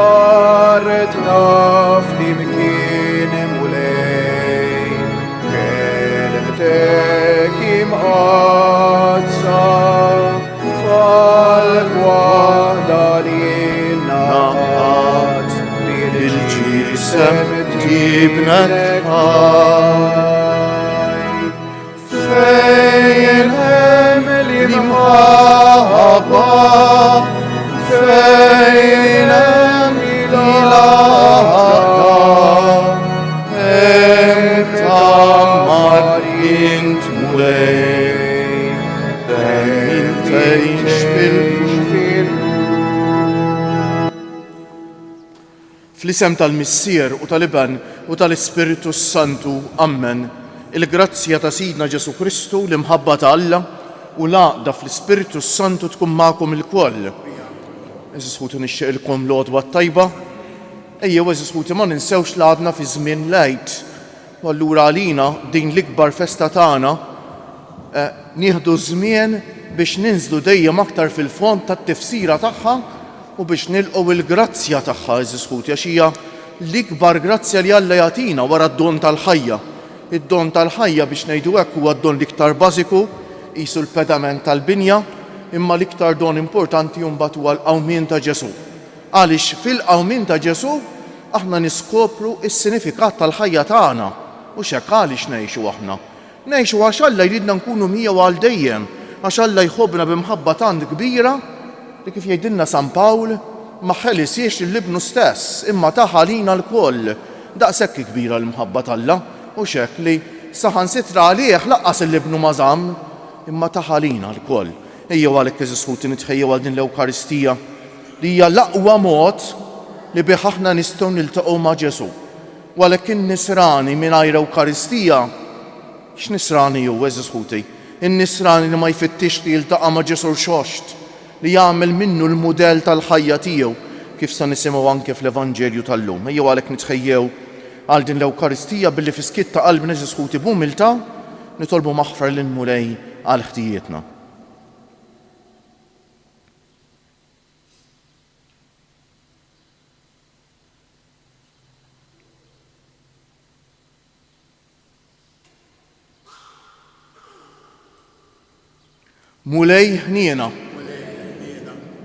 Martna flimkien mulej, kelmtek imqazza, fal-waħda li naqat bil-ġisem tibna l-ħaj. Fejn hemm l-imħabba, fejn hemm il-ħabba, hemm tammar int mulej, fejn tgħix fil-fil. Fl-isem tal-Missier u tal-Iban u tal-Ispiritu Santu, Amen. Il-grazzja ta' Sidna Ġesu Kristu, l-imħabba ta' Alla u l-għaqda fl-Ispiritu Santu tkun magħkom il-koll. Eżis ħuti nixtieqilkom l-għodwa tajba. Ejjew eżis ħuti ma ninsewx li għadna fi żmien l-Għid. U allura għalina din l-ikbar festa tagħna nieħdu żmien biex ninżlu dejjem aktar fil-fond tat-tifsira tagħha u biex nilqgħu il-grazzja tagħha eżis ħuti għax hija l-ikbar grazzja li Alla jagħtina wara d-don tal-ħajja. Id-don tal-ħajja biex ngħidu hekk huwa d-don l-iktar bażiku, qisu l-pedament tal-binja, imma l-iktar don importanti mbagħad huwa l-qawmien ta' Ġesu. Għaliex fil-qawmien ta' Ġesu aħna niskopru s-sinifikat tal-ħajja tagħna u x'hekk għaliex ngħixu aħna. Ngħixu għax Alla jridna nkunu miegħu għal dejjem, għax Alla jħobbna b'imħabba tant kbira li kif jgħidilna San Pawl ma ħelisiex lill-Ibnu stess, imma taħ għalina l-koll. Daqshekk kbira l-imħabba tal-Alla u x'hekk li saħansitra għalih laqqas l-Ibnu ma żamm, imma taħ għalina l-koll. Ejjew għalhekk eżis ħuti nitħejjew għal din l-Ewkaristija li hija l-aqwa mod li bih aħna nistgħu niltaqgħu ma' Ġesu. U għalhekk in-nisrani mingħajr Ewkaristija x'nisrani hu eżis ħuti? In-nisrani li ma jfittix li jiltaqa' ma' Ġesu xoxt, li jagħmel minnu l-mudell tal-ħajja tiegħu kif sa nisimgħu anke fl-Evanġelju tal-lum. Ejjew għalhekk nitħejjew għal din l-Ewkaristija billi fi skitt ta' qalbna eżis ħuti b'umiltà nitolbu maħfar lil mulej għal ħtijietna. Mulej ħniena,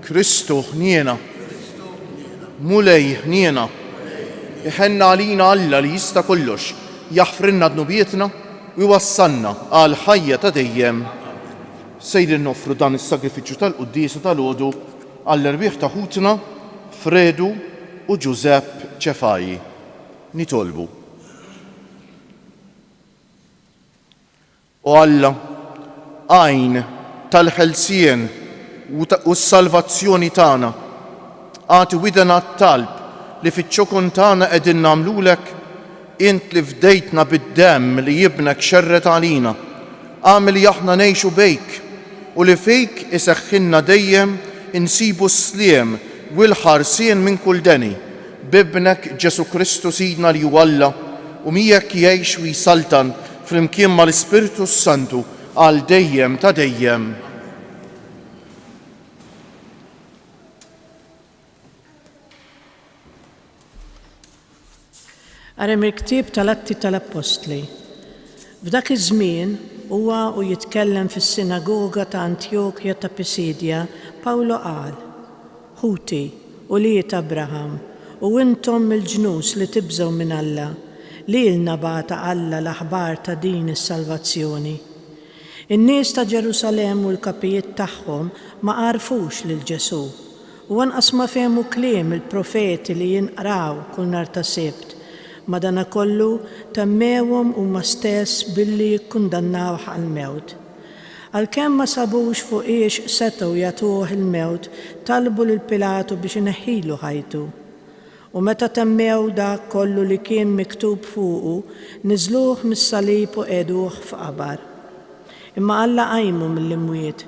Kristu ħniena, mulej ħniena, iħenna għalina Alla li jista' kollox, jaħfrinna dnubietna u jwassalna għal ħajja ta' dejjem. Sejrin noffru dan is-sagrifiċċju tal-Quddiesu tal-għodu għall-erbieħ ta' ħutna Fredu u Giuseppe Cefaji. Nitolbu. O Alla, għajn tal-ħelsien u s-salvazzjoni tagħna, għati widena t-talb li fiċ-ċokun tagħna qegħdin nagħmlulek, int li fdejtna bid-demm li jibnek xerret għalina, għamel li aħna ngħixu bejk u li fejk iseħħilna dejjem insibu s-sliem u l-ħarsien minn kull deni bibnek Ġesu Kristu Sidna li hu Alla u miegħek jgħix u jsaltan flimkien mal-Ispiritu Santu għal dejjem ta' dejjem. Għarem il-ktib tal-Atti tal-Apostli. F'dak iż-żmien huwa u jitkellem fis-sinagoga ta' Antjokja ta' Pisidja, Pawlo qal: Ħuti u liet Abraham u intom il-ġnus li tibżgħu minn Alla, lilna bagħata Alla l-aħbar ta' din is-salvazzjoni. In-nies ta' Ġerusalemm u l-kapijiet tagħhom ma għarfux lil Ġesu u anqas ma fehmu kliem il-profeti li jinqraw kull nhar ta' Sibt. Madankollu temmewhom huma stess billi jikkundannawh għall-mewt. Għalkemm ma sabux fuq ix setgħu jagħtuh il-mewt, talbu lil Pilatu biex ineħħilu ħajtu. U meta temmew dak kollu li kien miktub fuqu, niżluh mis-salib u qegħduh f'qabar. Imma Alla qajmu mill-imwiet.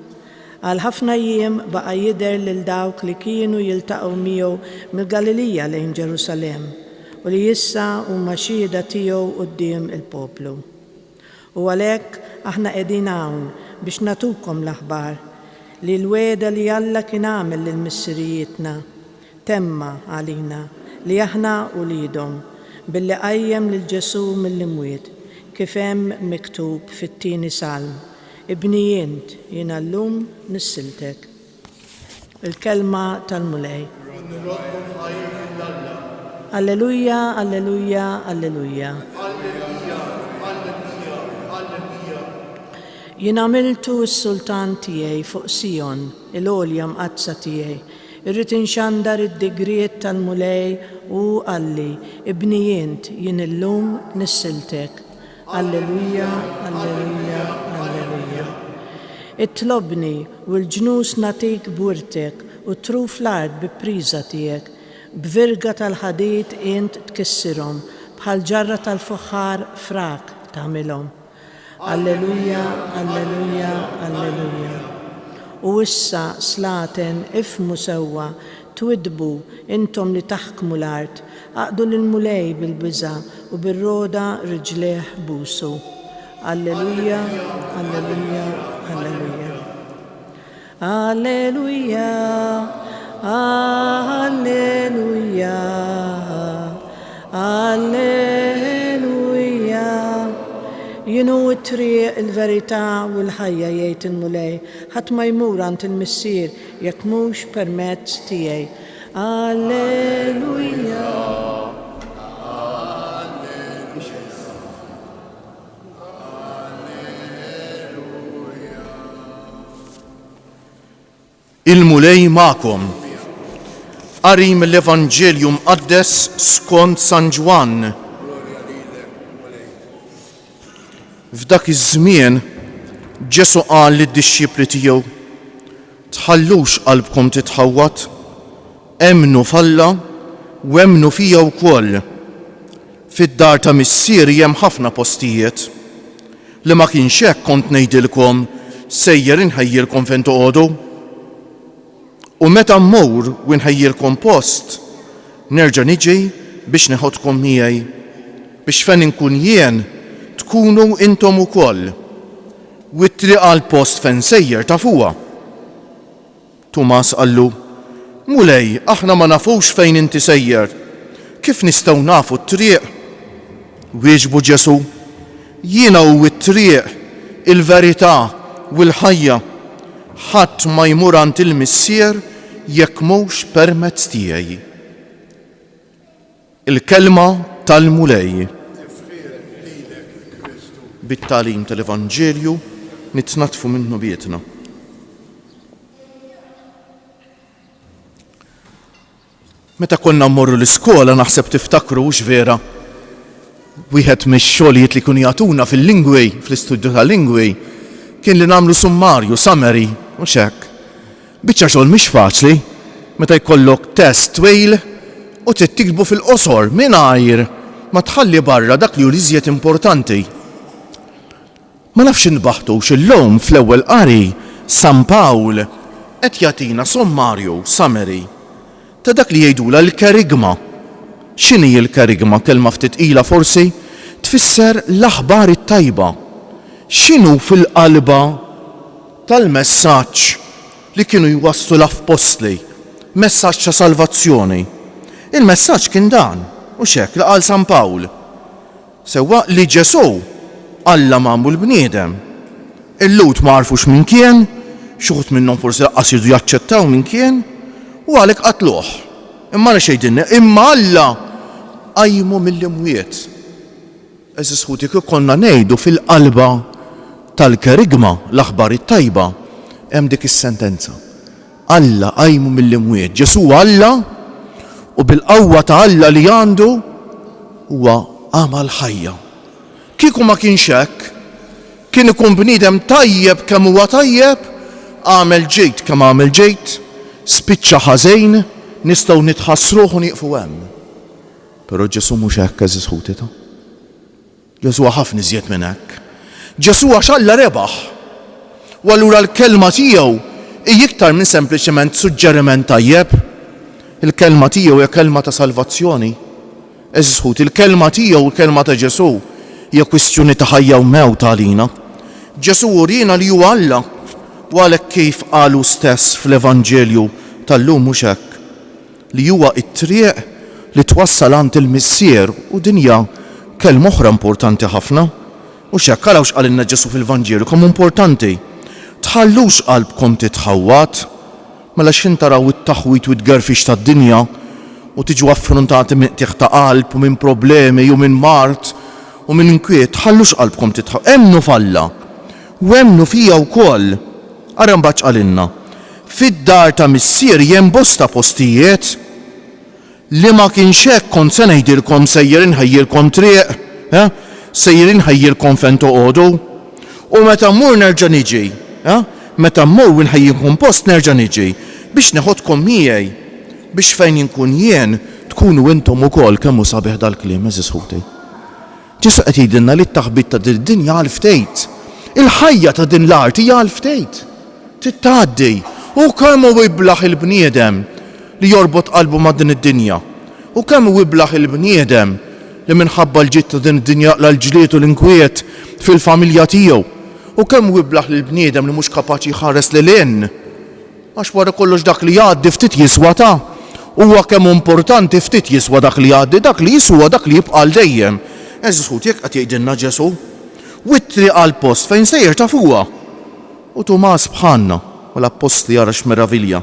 Għal ħafna jiem baqa' jidher lil dawk li kienu jiltaqgħu miegħu mill-Galilija lejn Ġerusalemm u li issa huma xhieda tiegħu quddiem il-poplu. U għalhekk aħna qegħdin hawn biex nagħtukom l-aħbar li l-wegħda li Alla kien għamel lil missirijietna temma għalina li aħna ulidhom billi qajjem lil Ġesu mill-imwiet kif hemm miktub fit-tieni Salm. Ibni jiena llum nissiltek. Il-kelma tal-mulej. Alleluja, alleluja, alleluja. Jien għamiltu s-sultan tiegħi fuq Sion, il-għolja mqazza tiegħi. Irrid inxandar id-digriet tal-mulej u għalli, ibni jien illum nissiltek. Alleluja, alleluja, alleluja. Itlobni u l-ġnus natik burtek u truf l-ard bi priża tiegħek. B'virga tal-ħadid int tkissirhom, bħal ġarra tal-fuħar frak tagħmilhom. Alleluja, alleluja, alleluja. U issa slaten ifmu sewwa, twidbu intom li taħkmu l-art, aqdu l-mulej bil-biża u bir-roda riġleħ busu. Alleluja, alleluja, alleluja. Alleluja, alleluja, alleluja. Jienu t-triq il-verità u l-ħajja jgħid il-mulej, ħadd ma jmur għand il-missier jekk mhux permezz tiegħi. Alleluja. Il-mulej ma'kom. Qari mill-Evanġelju mqaddes skont San Ġwan. F'dak iż-żmien Ġesu qal lid-dixxipli tiegħu: tħallux qalbkom titħawwad, emnu f'Alla u emnu fija wkoll. Fid-dar ta' missieri hemm ħafna postijiet. Li ma kienx hekk kont ngħidilkom sejjer inħejjilkom fejn toqgħodu. U meta mmur u nħejjilkom post, nerġa' niġi biex neħodkom miegħi, biex fejn inkun jien tkunu intom ukoll. U t-triq għal post fejn sejjer tafuha. Tumas qallu: mulej, aħna ma nafux fejn inti sejjer. Kif nistgħu nafu t-triq? Wieġbu Ġesu: jiena hu t-triq, il-verità u l-ħajja. Ħadd ma jmur għand il-missier jekk mhux permezz tiegħi. Il-kelma tal-mulej. Bit-tagħlim tal-Evanġelju nitnatfu minnu bietna. Meta konna mmorru l-iskola naħseb tiftakru hux vera. Wieħed mix-xogħlijiet li kienu jagħtuna fil-lingwi, fl-istudju tal-lingwi, kien li nagħmlu summarju, summary, mhux hekk. Biċċa xogħol mhix faċli, meta jkollok test twejl u trid tiktbu fil-qosor mingħajr ma tħalli barra dak li hu l-iżjed importanti. Ma nafx inbaħtux illum fl-ewwel qari San Pawl qed jagħtina sommarju, summary, ta' dak li jgħidula l-kerigma. X'inhi l-kerigma? Kelma ftit ila forsi tfisser l-aħbar it-tajba. X'inhu fil-qalba tal-messaġġ li kienu jwasslu l-apostli, messaġġ ta' salvazzjoni. Il-messaġġ kien dan, u xek li qal San Pawl. Sewwa li Ġesu Alla mammu l-bniedem. Il-lut ma għarfux minn kien, xuħut minnhom forsi laqqas jridu jaċċettaw minn kien, u għalhekk qatluh. Imma xejdinna, imma Alla qajmu mill-imwiet. Eżis ħuti kif konna ngħidu fil-qalba tal-kerigma, l-aħbar it-tajba, hemm dik is-sentenza. Alla qajmu mill-imwiet. Ġesu Alla u bil-qawwa ta' Alla li għandu huwa għamal ħajja. Kieku ma kienx hekk, kien ikun bniedem tajjeb kemm huwa tajjeb, għamel ġejt kemm għamel ġejt, spiċċa ħażejn, nistgħu nitħassruh u nieqfu hemm. Però Ġesu mhux hekk eżis ħutita. Ġesu ħafna iżjed minn hekk. Ġesu għax Alla rebaħ. U allura l-kelma tiegħu hija iktar minn sempliċement suġġeriment tajjeb. Il-kelma tiegħu hija kelma ta' salvazzjoni. Eżis ħut, il-kelma tiegħu u l-kelma ta' Ġesu hija kwistjoni ta' ħajja u mewt għalina. Ġesu urina li huwa Alla u għalhekk kif qalu stess fl-Evanġelju tal-lum mhux hekk. li huwa t-triq li twassal għand il-missier u dinja kelma oħra importanti ħafna. U x'hekk araw x'qalilna Ġesu fil-Vanġielu kemm importanti. Tħallux qalbkom titħawwat mela x'in taraw it-taħwit u t-gerfix tad-dinja u tiġu affrontati minn tieħ ta' qalb u minn problemi u minn mart u minn inkwiet. Tħallux qalbkom titħawwat. Emnu falla u emnu fija wkoll. Ara mbagħad qalilna. Fid-dar ta' missier hemm bosta postijiet li ma kienx hekk kont se ngħidilkom sejjer inħejjilkom triq, sejjer inħejjilkom fejn toqgħodu. U meta mmur nerġa' niġi, meta mmur inħejjilkom post nerġa' niġi biex neħodkom miegħi biex fejn inkun jien tkunu intom ukoll kemm hu sabiħ dal-kliem eżis ħutej. Ġesu qed jgħidilna li t-taħbit ta' din id-dinja għal ftejt. Il-ħajja ta' din l-art hija għal ftejt. Tittgħaddi. U kemm hu jiblaħ il-bniedem li jorbot qalbu ma' din id-dinja. U kemm hu jiblaħ il-bniedem li minħabba l-ġid ta' din id-dinja l-ġlied u l-inkwiet fil-familja tiegħu. U kemm hu jiblaħ il-bniedem li mhux kapaċi jħares lil hinn. Għax wara kollox dak li jgħaddi ftit jiswa ta'. Huwa kemm importanti ftit jiswa dak li jgħaddi, dak li jiswa dak li jibqa' dejjem. Eżis ħut jekk qed jgħidilna Ġesu. Wittri għal post fejn sejjer ta' fuqha. U Tumas bħalna u l-apposti jara x'meravilja.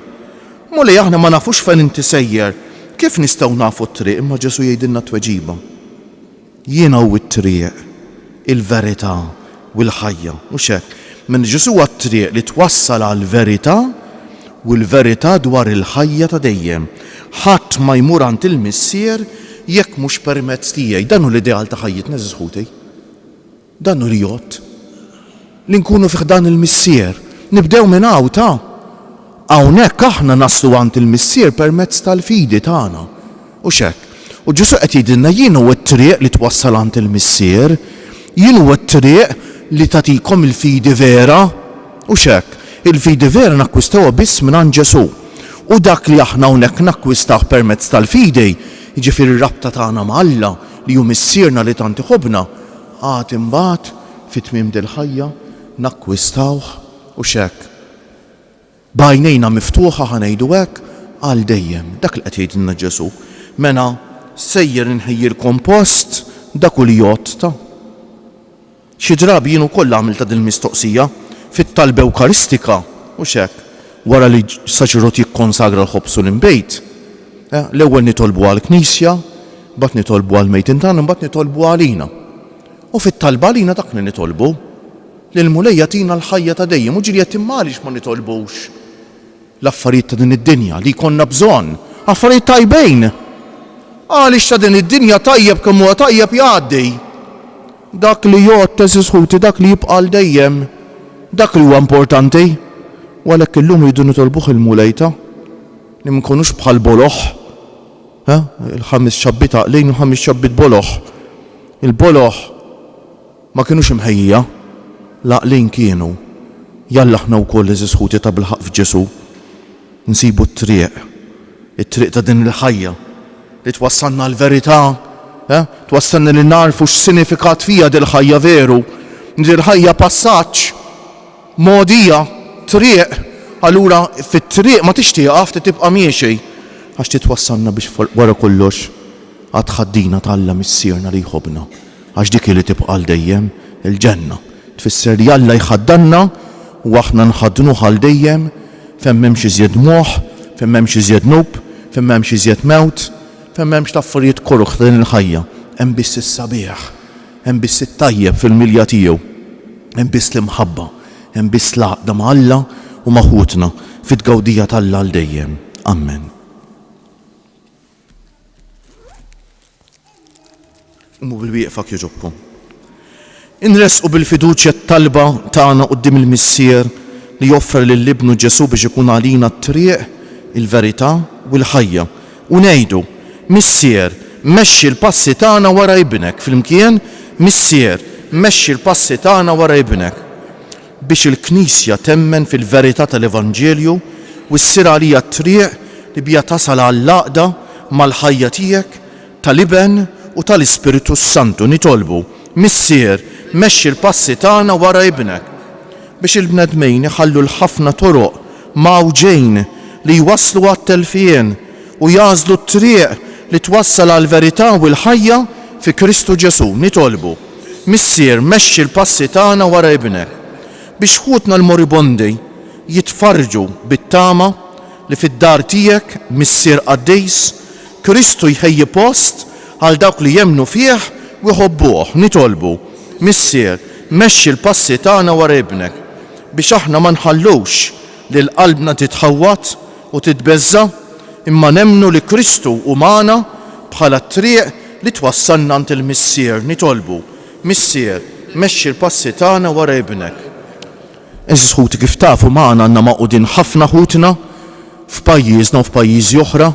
Moli aħna ma nafux fejn inti sejjer, kif nistgħu nafu t-triq imma Ġesu jgħidilna tweġiba. Jiena hu t-triq, il-verità u l-ħajja. Mhux hekk. Minn Ġesu huwa t-triq li twassal għall-verità u l-verità dwar il-ħajja ta' dejjem. Ħadd ma jmur għand il-missier jekk mhux permezz tiegħi. Dan hu l-ideal ta' ħajjitna eżis ħutej. Dan hu l-jott. Li nkunu fih dan il-missier. Nibdew minn hawn ta'. Hawnhekk aħna naslu għand il-missier permezz tal-fidi tagħna. U x'hekk. U Ġesu qed jgħidilna jien huwa t-triq li twassal għand il-missier. Jien huwa t-triq li tagħtikom il-fidi vera. U x'hekk. Il-fidi vera nakkwistawha biss minn għand Ġesu. U dak li aħna hawnhekk nakkwistaw permezz tal-fidi, jiġifieri r-rabta tagħna ma' Alla li hu missierna li tant iħobbna, għad imbagħad fit-tmiem dil-ħajja nakkwistawh u x'hekk. Bajnejna miftuħa ħanejdu hekk għal dejjem. Dak li qed jgħidilna Ġesu. Mena sejjer inħejjilkom post dak hu l-jott ta'. Xi drabi jien ukoll għamilta dil-mistoqsija fit-talba Ewkaristika u x'hekk. Wara li saċerdot jikkonsagra l-ħobsu l-imbejt. L-ewwel nitolbu għall-Knisja, mbagħad nitolbu għall-mejtin tagħna, mbagħad nitolbu għalina. U fit-talba għalina dak li nitolbu li l-Mulej jagħtina l-ħajja ta' dejjem u ġieli qed immalix ma nitolbux l-affarijiet ta' din id-dinja li jkollna bżonn, affarijiet tajbejn. Għaliex ta' din id-dinja tajjeb kemm huwa tajjeb jgħaddi. Dak li jgħod eżis ħuti, dak li jibqa' dejjem, dak li huwa importanti. Walek illum jridu nitolbuh il-mulejta li ma nkunux bħal boloħ. Il-5 xabbit għaqlejn u 5 xabbit boloħ. Il-boloħ ma kienux imħejja, l-għaqlejn kienu. Jalla aħna wkoll eżis ħuti ta' bil-ħaq f'Ġesu. Nsibu t-triq, it-triq ta' din il-ħajja li twassalna l-verità, twassalna li narfu x'sinifikat fija dil-ħajja veru. Dil-ħajja passaġġ, modija, triq, allura fit-triq ma tixtieqaf tibqa' miexi għax titwassalna biex wara kollox għad ħaddina talla missierna li jħobbna għax dik li tibqa' għal dejjem il-ġenna. Tfisser li Alla jħaddanna u aħna nħaddnuh għal dejjem fejn m'hemmx iżjed moħħ, fejn m'hemmx iżjed nub, fejn m'hemmx iżjed mewt, fejn m'hemmx affarijiet koruħ ta' din il-ħajja. Hemm biss is-sabiħ, hemm biss it-tajjeb fil-milja tiegħu, hemm biss l-imħabba. Hemm biss l-għaqda ma' Alla u ma' ħutna fit-gawdija tal-Alla għal dejjem. Amen. Umu bil-wieqfak jogħġobkom. Inresqu bil-fiduċja t-talba tagħna quddiem il-missier li joffra lill-Ibnu Ġesu biex ikun għalina t-triq, il-verità u l-ħajja. U ngħidu, missier, mexxi l-passi tagħna wara ibnek flimkien, missier, mexxi l-passi tagħna wara ibnek. Biex il-Knisja temmen fil-verità tal-Evanġelju u ssir għalija t-triq li bija tasal għall-għaqda mal-ħajja tiegħek tal-Iben u tal-Ispiritu Santu. Nitolbu, missier, mexxi l-passi tagħna wara ibnek biex il-bnedmejn iħallu l-ħafna toroq mawġejn li jwasslu għat-telfien u jażlu t-triq li twassal għal verità u l-ħajja fi Kristu Ġesu. Nitolbu, Missier mexxi l-passi tagħna wara ibnek biex ħutna l-moribondi jitfarġu bit-tama li fid-dar tiegħek, Missier Qaddejs, Kristu jħejji post għal dawk li jemnu fih u jħobbuh. Nitolbu, Missier mexxi l-passi tagħna wara ibnek biex aħna ma nħallux li l-qalbna titħawwat u titbeżza, imma nemnu li Kristu umana bħala t-triq li twassalna għand il-Missier. Nitolbu, Missier mexxi l-passi tagħna wara ibnek. Eżis ħuti kif tafu magħna għandna maqudin ħafna ħutna f'pajjiżna u f'pajjiżi oħra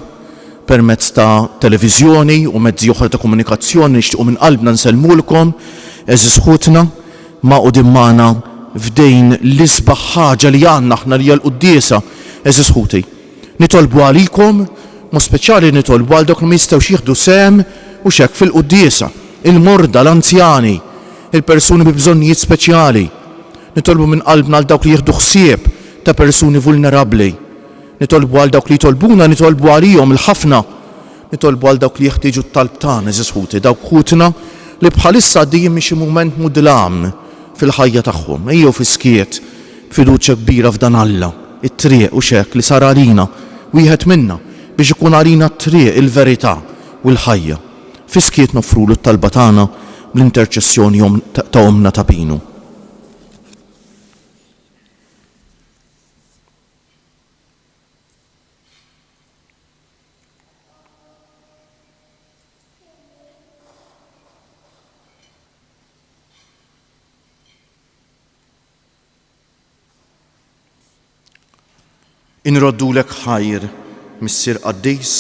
permezz ta' televiżjoni u mezzi oħra ta' komunikazzjoni nixtiequ minn qalbna nsellmulkom. Eżis ħutna maqudin magħna f'dejn l-isbaħ ħaġa li għandna aħna li hija l-quddiesa. Eżis ħuti, nitolbu għalikom, mu speċjali nitolbu għal dawk li ma jistgħux jieħdu sehem u xekk fil-quddiesa, il-morda, l-anzjani, il-persuni bi bżonnijiet speċjali. Nitolbu minn qalbna għal dawk li jieħdu ħsieb ta' persuni vulnerabbli. Nitolbu għal dawk li jitolbuna, nitolbu għalihom il-ħafna. Nitolbu għal dawk li jeħtieġu t-talb tagħna, eżis ħuti, dawk ħutna li bħalissa għaddejjin minn xi mument mudlam fil-ħajja tagħhom. Ejjew fiskiet fiduċja kbira f'dan Alla, it-triq u xekk li sar għalina wieħed minna biex ikun għalina t-triq, il-verità u l-ħajja. Fiskiet nofrulu t-talba tagħna bl-interċessjoni ta' omna ta' Pinu. Inroddulek ħajr, Missier Qaddejs,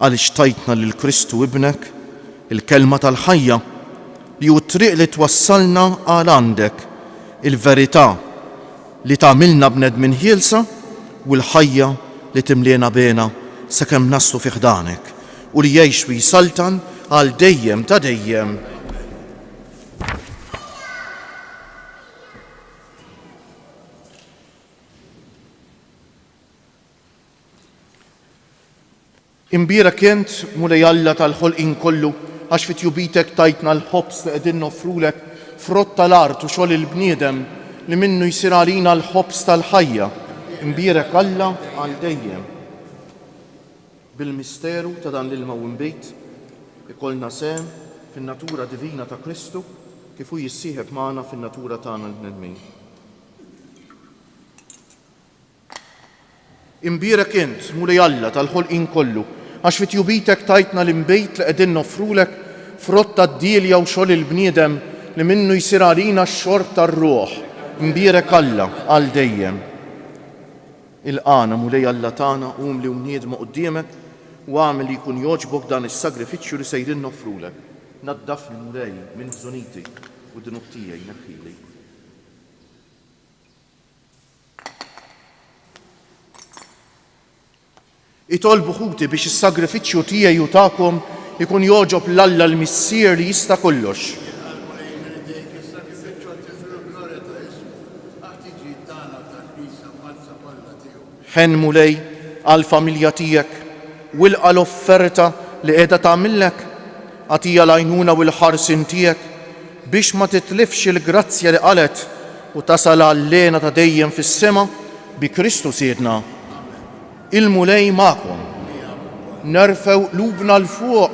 għaliex tajtna lil Kristu ibnek il-kelma tal-ħajja li hu t-triq li twassalna għal għandek, il-verità li tagħmilna bnedmin ħielsa u l-ħajja li timliena bena sakemm naslu fi ħdanek u li jgħix wisaltan għal dejjem ta' dejjem. Imbira kient mulej Alla tal-ħolqien kollu għax fit jubitek tajtna l-ħobs li qegħdin nofrulek frott tal-art u xogħol il-bniedem li minnu jsir għalina l-ħobs tal-ħajja. Imbirek Alla għal dejjem. Bil-misteru ta' dan l-ilma u mbejt ikollna sehem fin-natura divina ta' Kristu kif hu jissieħeb magħna fin-natura tagħna l-bnedmin. Imbirek int mulej Alla tal-ħolqien kollu għax fit jubitek tajtna l-imbejt li qegħdin nofrulek frott tad-dilja u xogħol il-bniedem li minnu jsir għalina x-xorb tar-ruħ. Imbirek Alla għal dejjem. Il-qana mulej Alla tagħna qum li wniedmu quddiemek u għamel li jkun jogħġbok dan is-sagrifiċċju li sejrin nofrulek. Naddaf l-mulej minn bżoniti u d-dnub tiegħi neħħili. Itolbu ħuti biex is-sagrifiċċju tiegħi u tagħkom ikun jogħġob l-Alla l-Missier li jista' kollox. Ħen mulej għall-familja tiegħek u l-offerta li qiegħda tagħmillek għatija l-għajnuna u l-ħarsin tiegħek biex ma titlifx il-grazzja li qalet u tasal għall-lena ta' dejjem fis-sema bi Kristu Siedna. Il-mulej magħkom. Nerfew qlubna l-fuq.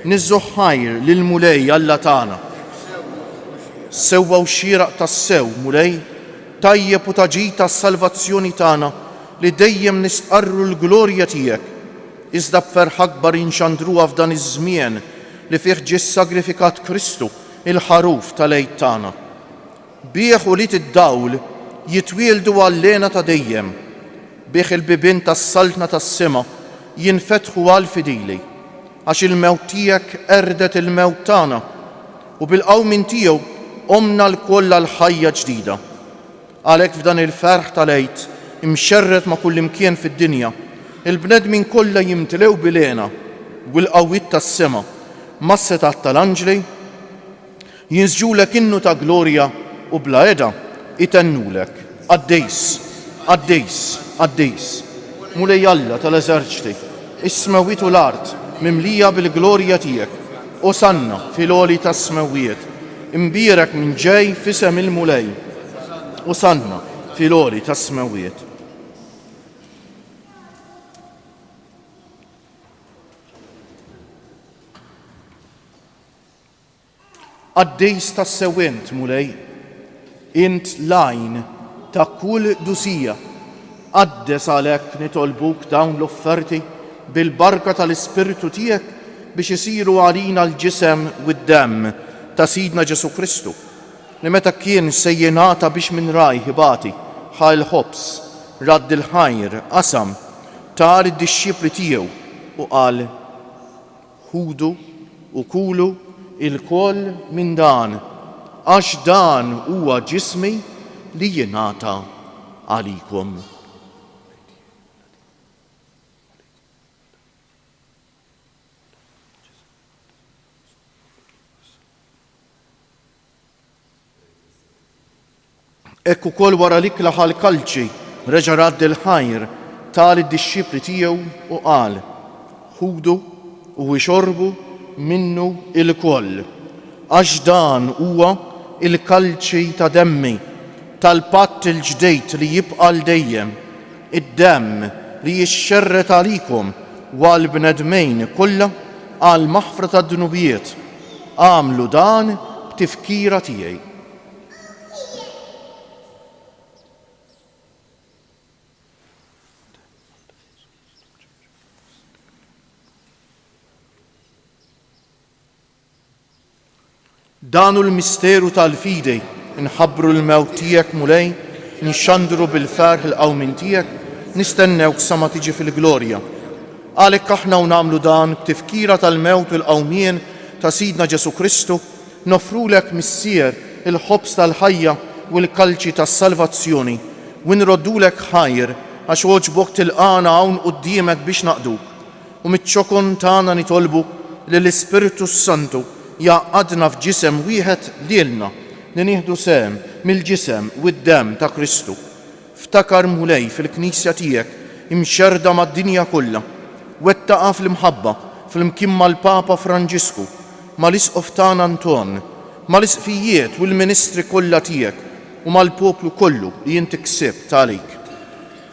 Niżżu ħajr lill-mulej Alla tagħna. Sewwa u xieraq tas-sew mulej tajjeb u taġid tas-salvazzjoni tagħna li dejjem nistqarru l-glorja tiegħek. Iżda b'ferħ akbar inxandruha f'dan iż-żmien li fih ġie sagrifikat Kristu il-ħaruf tal-għid tagħna. Bih u li tid-dawl jitwieldu għall-lena ta' dejjem. Bih il-bibien tas-saltna tas-sema jinfetħu għal fidili għax il-mewt tiegħek erdet il-mewt tagħna u bil-qawmin tiegħu omna l-koll l-ħajja ġdida. Għalhekk f'dan il-ferħ tal-għid imxerret ma' kull imkien fid-dinja il-bnedmin kollha jimtlew bilena u l-qawwiet tas-sema mas-setat tal-anġli jinsġulek innu ta' glorja u bla eda itennulek. Qaddejs, Qaddejs, Qaddejs. mulej Alla tal-eżerċti, is-smawiet u l-art mimlija bil-glorja tiegħek, osanna fil-għoli tas-smawiet, imbierek minn ġej f'isem il-mulej, osanna fil-għoli tas-smawiet. Għaddejs tas-sewent mulej, int lajn ta' kull dusija, għaddes għalhekk nitolbuk dawn l-offerti bil-barka tal-Ispirtu tiegħek biex isiru għalina l-ġisem u d-demm ta' Sidna Ġesu Kristu, li meta kien se jingħata biex minn raj ħibati ħal ħobs radd il-ħajr qasam tar id-dixxipli tiegħu u qal: ħudu u kulu il-koll minn dan, għax dan huwa ġismi li jingħata għalikom. Ekk ukoll wara l-ikla ħal-kalċi reġa' radd il-ħajr tal id-dixxipli tiegħu u qal: ħudu u ixorbu minnu il-koll, għax dan huwa il-kalċi ta' demmi tal-patt il-ġdejt li jibqa' l-dejjem, id-demm li jixxerret għalikom għal bnedmejn kollha għal maħfra tad-dunubijiet. Għamlu dan b'tifkira tiegħi. Danu l-misteru tal-fidej, nħabbru l-mewt tiegħek mulej, nixxandru bil-ferħ il-qawmin tiegħek, nistennewk sa ma tiġi fil-glorja. Għalhekk aħna u nagħmlu dan b'tifkira tal-mewt u l-qawmien ta' Sidna Ġesu Kristu, nofrulek missier il-ħobs tal-ħajja u l-kalċi tas-salvazzjoni, u nroddulek ħajr għax oġbok tilqana hawn quddiemek biex naqduk. U miċ-ċokon tagħna nitolbu lill-Ispiritu Santu jaqadna f'ġisem wieħed lilna li nieħdu sehem mill-ġisem u d-demm ta' Kristu. Ftakar mulej fil-Knisja tiegħek imxerda mad-dinja kollha, wettaqa fl-imħabba fl-imkien mal-Papa Franġisku, mal-Isqof tagħna Anton, mal-isqfijiet u l-ministri kollha tiegħek u mal-poplu kollu li inti ksibt għalik.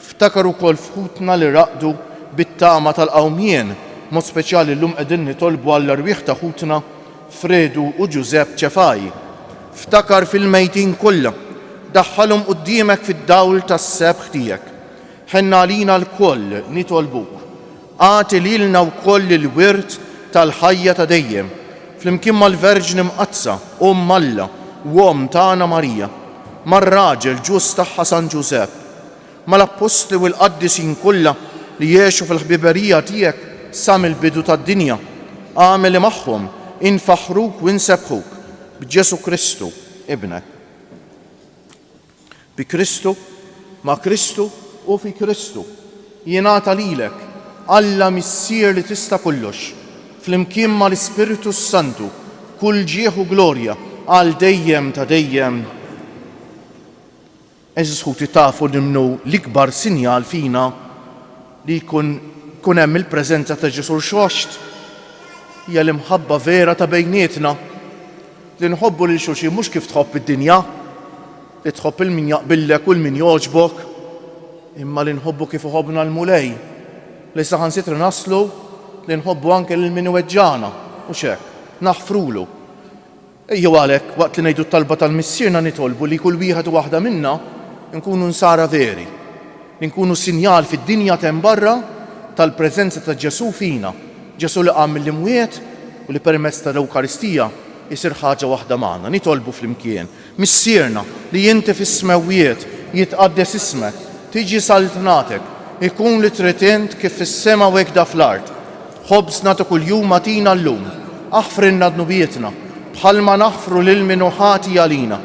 Ftakar ukoll fħutna li raqdu bit-tama tal-qawmien, mod speċjali llum qegħdin nitolbu għall-arwieħ ta' ħutna Fredu u Giuseppe Ċefaj. Ftakar fil-mejtin kollha, daħħalhom quddiemek fid-dawl tas-sebħ tiegħek. Ħenna għalina l-koll nitolbuk. Għati lilna wkoll il-wirt tal-ħajja ta' dejjem, flimkien mal-Verġni Mqazza, Alla u tagħna Marija, mar-raġel ġus tagħha San Giuseppe, mal-Apostli u l-Qaddisin kollha li jgħixu fil-ħbiberija tiegħek sa mill-bidu tad-dinja. Għamel magħhom infaħruk u insebħuk b'Ġesu Kristu, ibnek. Bi Kristu, ma' Kristu u fi Kristu jingħata lilek Alla missier li tista' kollox, flimkien mal-Ispiritu Santu, kull ġieħ u glorja għal dejjem ta' dejjem. Eżis ħuti tafu nimnu l-ikbar sinjal fina li kun hemm il-preżenza ta' Ġesu l-xoxt hija l-imħabba vera ta' bejnietna li nħobbu lil xulxin mhux kif tħobb id-dinja, li tħobb il-min jaqbillek u l-min jogħġbok, imma li nħobbu kif iħobbna l-mulej, li saħansitra naslu li nħobbu anke l-min iweġġana u x'hekk naħfrulu. Ejjew għalhekk waqt li ngħidu t-talba tal-missierna nitolbu li kull wieħed u waħda minna nkunu nsara veri, li nkunu sinjal fid-dinja temm barra tal-preżenza ta' Ġesu fina. Ġesu li qam mill-imwiet u li permezz tal-Ewkaristija jsir ħaġa waħda magħna, nitolbu flimkien. Missierna li inti fis-smewwiet jitqaddes ismek, tiġi saltnatek, ikun li trid kif fis-sema u hekk fl-art. Ħobsna ta' kuljum atina llum, aħfrinna dnubietna, bħalma naħfru lil min ħati għalina.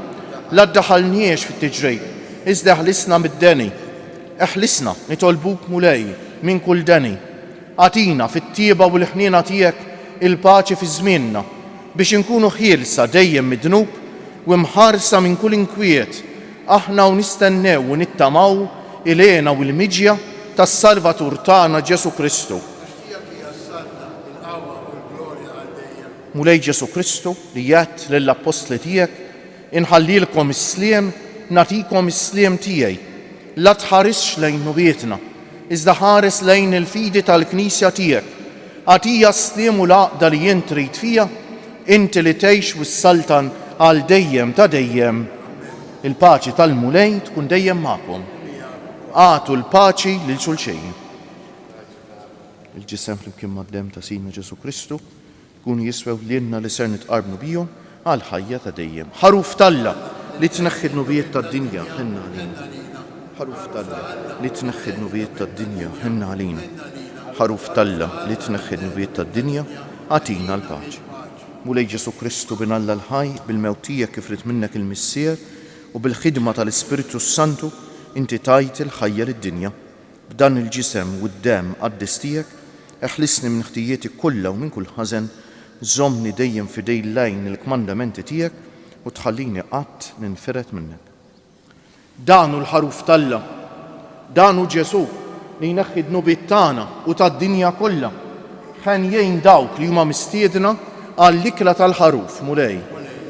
La ddaħħalniex fit-tiġrejt, iżda ħlisna mid-deni. Eħlisna nitolbuk mulej minn kull deni. Għatina fit-tieba u l-ħniena tiegħek il-paċi fi żmienna biex inkunu ħielsa dejjem mid-dnub u mħarsa minn kull inkwiet. Aħna u nistennew u nittamaw ilena u l-miġja tas-Salvatur tagħna Ġesu Kristu. Mulej Ġesu Kristu li jgħid lill-apostli tiegħek inħallilkom is-sliem, nagħtikom is-sliem tiegħi. La tħarisx lejn nubietna, iżda ħares lejn il-fidi tal-Knisja tiegħek. Għatija s-sliem u l-għaqda li jien trid fija, inti li tgħix wis-saltan għal dejjem ta' dejjem. Il-paċi tal-mulej tkun dejjem magħkom. Għatu l-paċi lil xulxejn. Il-ġisem flimkien mad-dem ta' Sidna Ġesu Kristu kun jiswew lilna li ser nitqarbnu bihom għal ħajja ta' dejjem. Ħaruf talla li tneħħi nubiet tad-dinja ħinna għalina. Ħaruf talla li tneħħi nubiet tad-dinja ħinna għalina. Ħaruf talla li tneħħi nubiet tad-dinja għatina l-paċi. Mulej Ġesu Kristu binalla l-ħaj bil-mewtija kif rid minnek il-missier u bil-ħidma tal-Ispiritu Santu inti tajt il-ħajja lid-dinja. B'dan il-ġisem u d-dem għaddis tiegħek eħlisni minn ħtijieti kollha u minn kull ħażen, żommni dejjem fidej lejn il-kmandamenti tiegħek u tħallini qatt ninferet minnek. Danu l-ħaruf talla, danu Ġesu li jneħħi d-nubiet tagħna u tad-dinja kollha. Ħen jgħin dawk li huma mistiedna għall-ikla tal-ħaruf mulej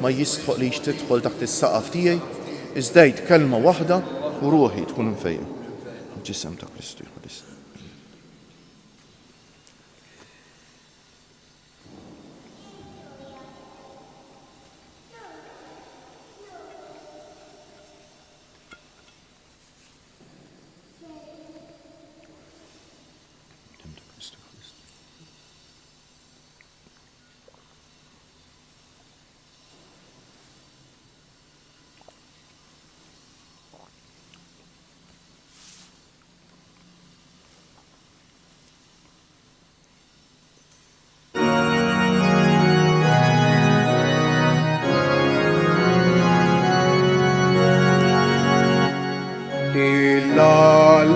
ma jistħoq li tidħol taħt is-saqaf tiegħi, iżdejt kelma waħda u ruħi tkun infejqa. Ġisem ta' Kristu jħodisna.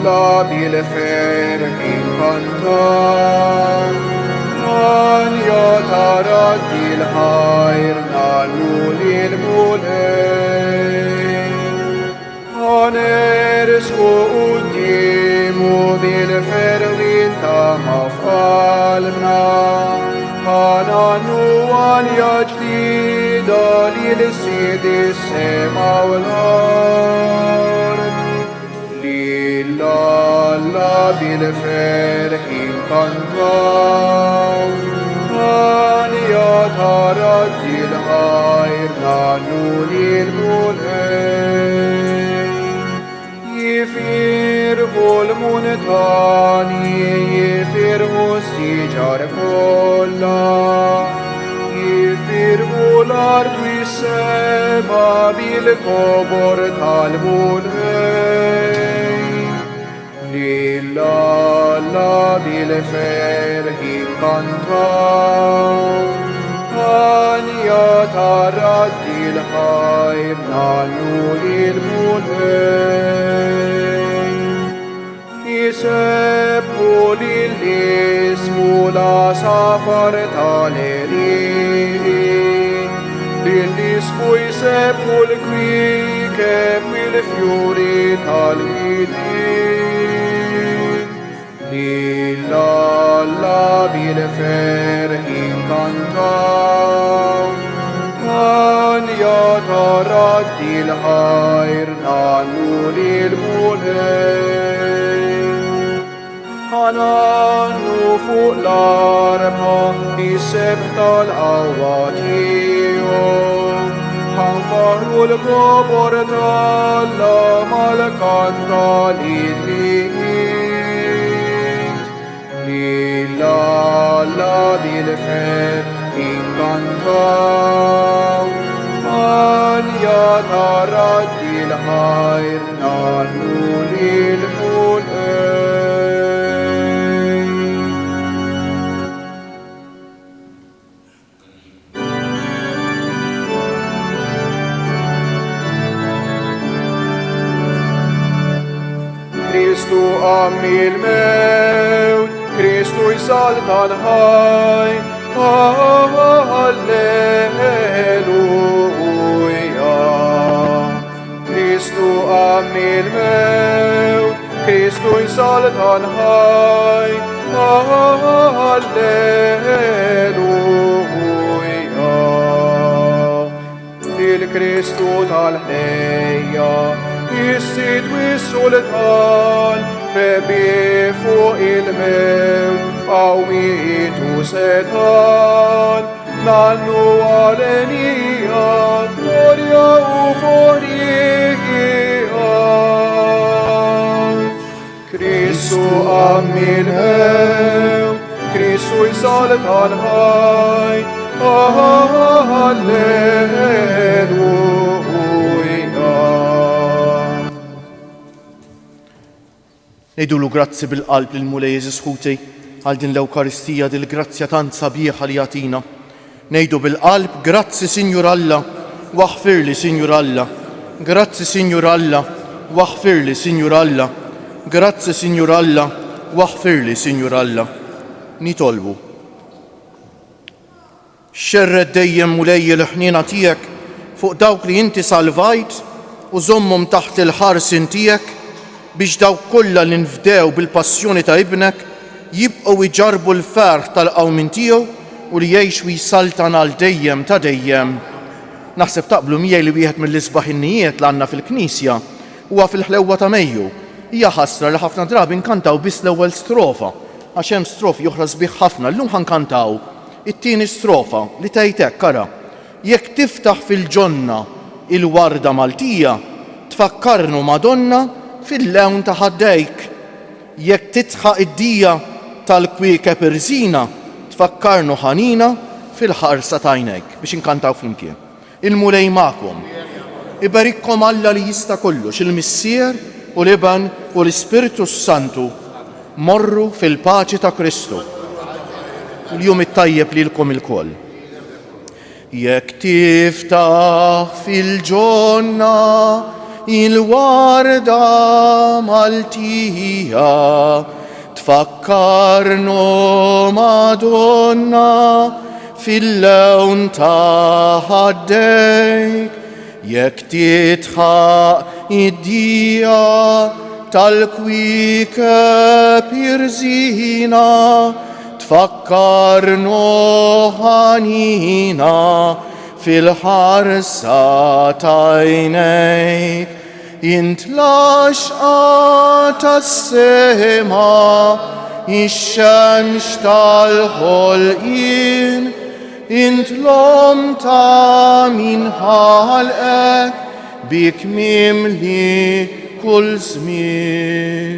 La bil-fer inkantar, man jatarat il-ħajr nallu lil-mulej. Għanersku quddimu bil-fer ta' mafqalbna, għanannu għalja ġdida lil-sidi s-sema u l-ard. La bil-ferħ inkantaw, għanija tarat il-ħajr nannu lil-mulej. Jifirħu l-muntani, jifirħu s-siġar kolla, jifirħu l-ardu jissema bil-kobor tal-mulej. La bil-ferħ inkantaw, għanija tarat il-ħajr nannu lil-mulej. Jisebbu lil-ismu la safar tal-erin, lil-ismu jisebbu l-kwikeb bil-fjuri tal-widin. La bil-ferħ inkantaw, għanija tarat il-ħajr nannu lil-mulej. Għanannu fuq l-arma jiseb tal-għawatijom, għanfarru l-kobor tal-mal-kanta lil-liqin. La bil-ferħ inkantaw, għanija tarat il-ħajr nannu lil-mulej. Kristu għammil mewt, Kristu jsalta l-ħaj, Alleluja. Kristu għammil mewt, Kristu jsalta saltan ħaj, Alleluja. Il-Kristu tal-ħnejja, jissid wis-sultan, rebi fuq il-mewt, qawwietu setan, nannu għalenija, glorja u forjija. Kristu għammil hew, Kristu jsaltan ħaj, Alleluja. Nejdulu grazzi bil-qalb lil-Mulej Jeżis Ħuti għal din l-Ewkaristija dil-grazzja tant sabiħa li jagħtina. Nejdu bil-qalb grazzi Sinjur Alla, waħfirli Sinjur Alla. Grazzi Sinjur Alla, waħfirli Sinjur Alla. Grazzi Sinjur Alla, waħfirli Sinjur Alla. Nitolbu. Xerred dejjem Mulej il-ħniena tiegħek fuq dawk li inti salvajt u żommhom taħt il-ħarsin tiegħek biex dawk kollha li nfdew bil-passjoni ta' ibnek jibqgħu iġarbu l-ferħ tal-qawmin tiegħu u li jgħix jisaltan għal dejjem ta' dejjem. Naħseb taqblu miegħi li wieħed mill-isbaħinnijiet li għandna fil-Knisja huwa fil-ħlewwa ta' Mejju. Hija ħasra li ħafna drabi nkantaw biss l-ewwel strofa, għax hemm strofi oħra sbieħ ħafna. Llum ħankantaw it-tieni strofa li tgħid hekk ara. Jekk tiftaħ fil-ġonna il-warda Maltija, tfakkarnu Madonna fil-lewn ta' ħaddejk. Jekk titħaq id-dija tal-kwiekeb irżina, tfakkarnu ħanina fil-ħarsa ta' għajnejk biex inkantaw flimkien. Il-Mulej magħkom. Ibarikkom Alla li jista' kollox, il-Missier u l-Iban u l-Ispiritu Santu. Morru fil-paċi ta' Kristu. Il-jum it-tajjeb lilkom il-koll. Jekk tiftaħ fil-ġonna il-warda Maltija, tfakkarnu Madonna fil-lewn ta' ħaddejk. Jekk titħaq id-dija tal-kwiekeb irżina, tfakkarnu ħanina fil-ħarsa ta' għajnejk. Intlaxqa tas-sema ix-xemx tal-ħolqien, intlom ta' min ħalqek bik mimli kull żmien.